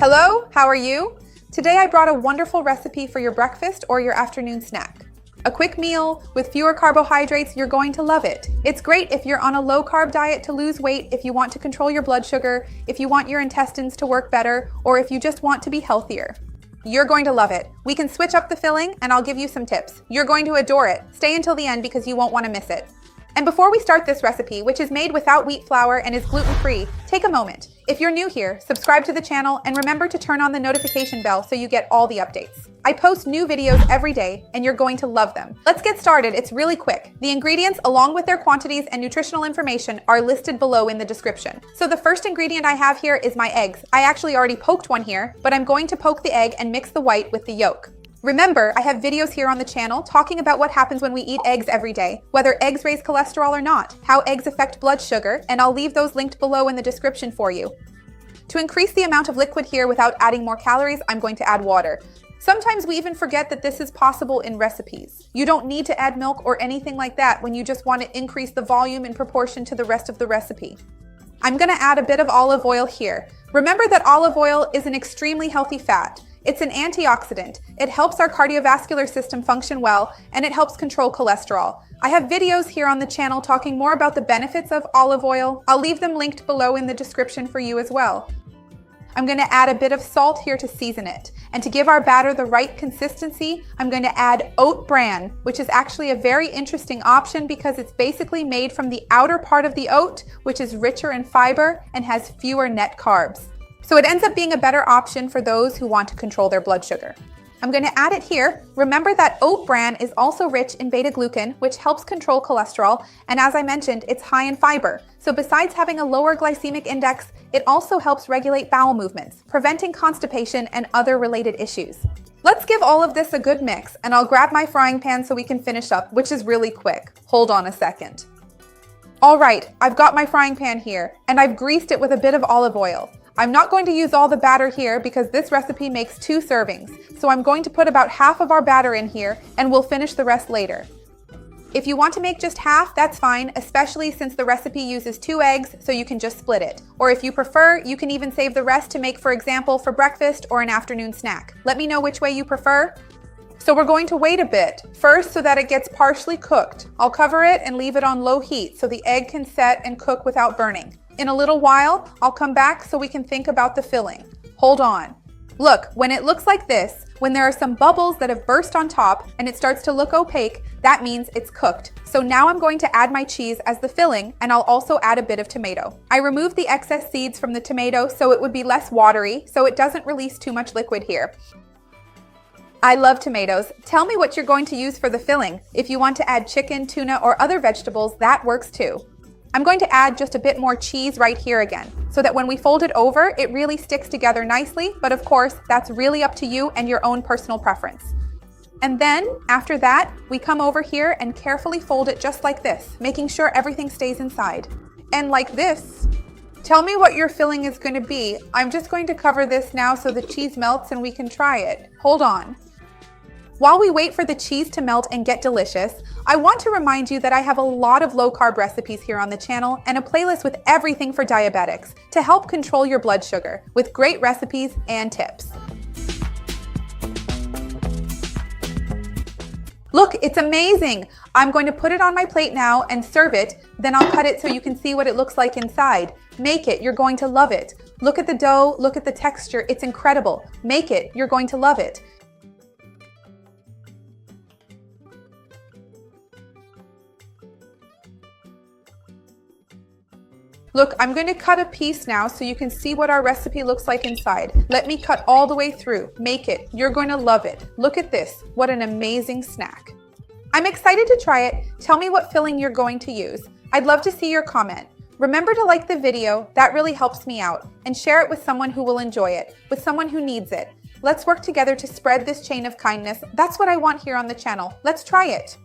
Hello, how are you? Today I brought a wonderful recipe for your breakfast or your afternoon snack. A quick meal with fewer carbohydrates, you're going to love it. It's great if you're on a low-carb diet to lose weight, if you want to control your blood sugar, if you want your intestines to work better, or if you just want to be healthier. You're going to love it. We can switch up the filling and I'll give you some tips. You're going to adore it. Stay until the end because you won't want to miss it. And before we start this recipe, which is made without wheat flour and is gluten-free, take a moment. If you're new here, subscribe to the channel and remember to turn on the notification bell so you get all the updates. I post new videos every day and you're going to love them. Let's get started. It's really quick. The ingredients, along with their quantities and nutritional information, are listed below in the description. So the first ingredient I have here is my eggs. I actually already poked one here, but I'm going to poke the egg and mix the white with the yolk. Remember, I have videos here on the channel talking about what happens when we eat eggs every day, whether eggs raise cholesterol or not, how eggs affect blood sugar, and I'll leave those linked below in the description for you. To increase the amount of liquid here without adding more calories, I'm going to add water. Sometimes we even forget that this is possible in recipes. You don't need to add milk or anything like that when you just want to increase the volume in proportion to the rest of the recipe. I'm going to add a bit of olive oil here. Remember that olive oil is an extremely healthy fat. It's an antioxidant. It helps our cardiovascular system function well, and it helps control cholesterol. I have videos here on the channel talking more about the benefits of olive oil. I'll leave them linked below in the description for you as well. I'm going to add a bit of salt here to season it. And to give our batter the right consistency, I'm going to add oat bran, which is actually a very interesting option because it's basically made from the outer part of the oat, which is richer in fiber and has fewer net carbs. So it ends up being a better option for those who want to control their blood sugar. I'm going to add it here. Remember that oat bran is also rich in beta-glucan, which helps control cholesterol, and as I mentioned, it's high in fiber. So besides having a lower glycemic index, it also helps regulate bowel movements, preventing constipation and other related issues. Let's give all of this a good mix, and I'll grab my frying pan so we can finish up, which is really quick. Hold on a second. All right, I've got my frying pan here, and I've greased it with a bit of olive oil. I'm not going to use all the batter here because this recipe makes 2 servings, so I'm going to put about half of our batter in here and we'll finish the rest later. If you want to make just half, that's fine, especially since the recipe uses 2 eggs, so you can just split it. Or if you prefer, you can even save the rest to make, for example, for breakfast or an afternoon snack. Let me know which way you prefer. So we're going to wait a bit, first so that it gets partially cooked. I'll cover it and leave it on low heat so the egg can set and cook without burning. In a little while, I'll come back so we can think about the filling. Hold on. Look, when it looks like this, when there are some bubbles that have burst on top and it starts to look opaque, that means it's cooked. So now I'm going to add my cheese as the filling, and I'll also add a bit of tomato. I removed the excess seeds from the tomato so it would be less watery, so it doesn't release too much liquid here. I love tomatoes. Tell me what you're going to use for the filling. If you want to add chicken, tuna, or other vegetables, that works too. I'm going to add just a bit more cheese right here again, so that when we fold it over, it really sticks together nicely, but of course, that's really up to you and your own personal preference. And then, after that, we come over here and carefully fold it just like this, making sure everything stays inside. And like this. Tell me what your filling is going to be. I'm just going to cover this now so the cheese melts and we can try it. Hold on. While we wait for the cheese to melt and get delicious, I want to remind you that I have a lot of low-carb recipes here on the channel and a playlist with everything for diabetics to help control your blood sugar with great recipes and tips. Look, it's amazing! I'm going to put it on my plate now and serve it, then I'll cut it so you can see what it looks like inside. Make it, you're going to love it. Look at the dough, look at the texture, it's incredible. Make it, you're going to love it. Look, I'm going to cut a piece now so you can see what our recipe looks like inside. Let me cut all the way through. Make it. You're going to love it. Look at this. What an amazing snack. I'm excited to try it. Tell me what filling you're going to use. I'd love to see your comment. Remember to like the video. That really helps me out. And share it with someone who will enjoy it, with someone who needs it. Let's work together to spread this chain of kindness. That's what I want here on the channel. Let's try it.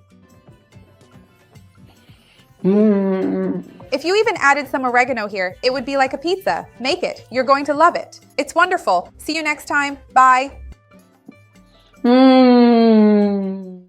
If you even added some oregano here, it would be like a pizza. Make it. You're going to love it. It's wonderful. See you next time. Bye.